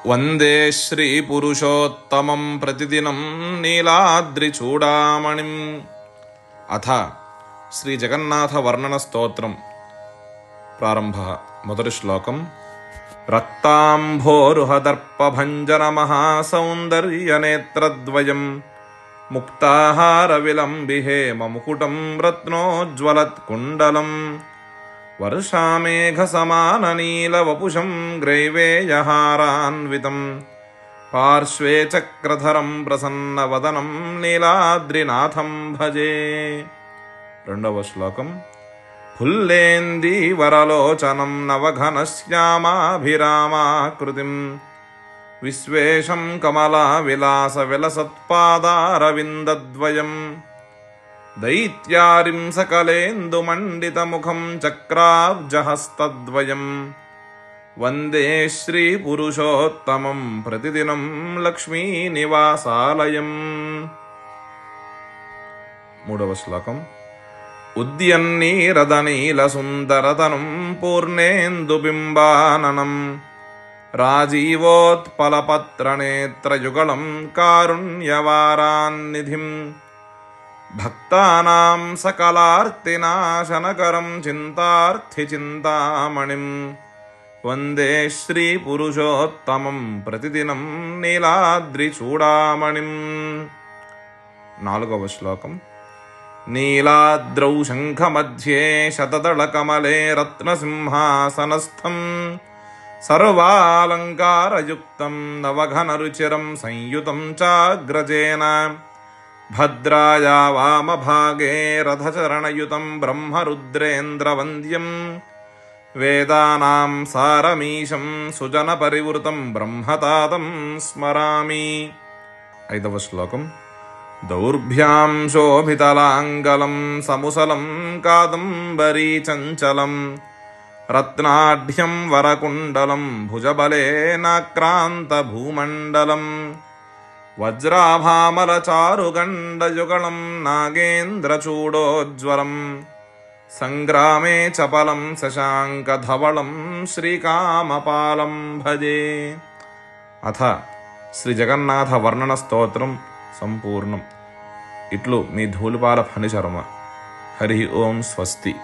వందే శ్రీపురుషోత్తమం ప్రతిదినం నీలాద్రిచూడామణిం. అథ శ్రీజగన్నాథవర్ణనస్తోత్రం ప్రారంభ. మొదటి శ్లోకం. రక్తాంభోరుహదర్పభంజనమహాసౌందర్యనేత్రద్వయం ముక్తాహారవిలంబిహేమ ముకుటం రత్నోజ్వలత్కుండలం వర్షామేఘసమాననీలవపుషం గ్రైవేయహారాన్వితం పార్శ్వే చక్రధరం ప్రసన్నవదనం నీలాద్రినాథం భజే. రెండవ శ్లోకం. ఫుల్లేందీవరలోచనం నవఘనశ్యామాభిరామాకృతిం విశ్వేశం కమలావిలాసవిలసత్పాదారవిందద్వయం దైత్యారిం సకలేందుమండితముఖం చక్రాబ్జహస్తద్వయం వందే శ్రీపురుషోత్తమం ప్రతిదినం లక్ష్మీనివాసాలయం. మూడవ శ్లోకం. ఉద్యన్నీరదనీలసుందరతనం పూర్ణేందుబింబాననం రాజీవోత్పలపత్రనేత్రయుగళం కారుణ్యవారాన్నిధిం భక్తానాం సకలార్తినాశనకరం చింతార్థిచింతామణిం వందే శ్రీపురుషోత్తమం ప్రతిదినం నీలాద్రిచూడామణిం. నాలుగవ శ్లోకం. నీలాద్రౌ శంఖమధ్యే శతదళకమలే రత్నసింహాసనస్థం సర్వాలంకారయుక్తం నవఘనరుచిరం సంయుతం చాగ్రజేన భద్రాయా వామభాగే రథచరణయుతం బ్రహ్మరుద్రేంద్రవంద్యం వేదానాం సారమీశం సుజనపరివృతం బ్రహ్మతాతం స్మరామి. ఐదవ శ్లోకం. దౌర్భ్యాం శోభితలాంగలం సముసలం కాదంబరీ చంచలం రత్నాఢ్యం వరకుండలం భుజబలేనాక్రాంత భూమండలం వజ్రాభామలచారుగండయుగళం నాగేంద్రచూడోజ్వలం సంగ్రామే చపలం శశాంకధవళం శ్రీకామపాలం భజే. అథ శ్రీజగన్నాథ వర్ణన స్తోత్రం సంపూర్ణం. ఇట్లు మీ ధూళిపాల ఫణిశర్మ. హరి ఓం స్వస్తి.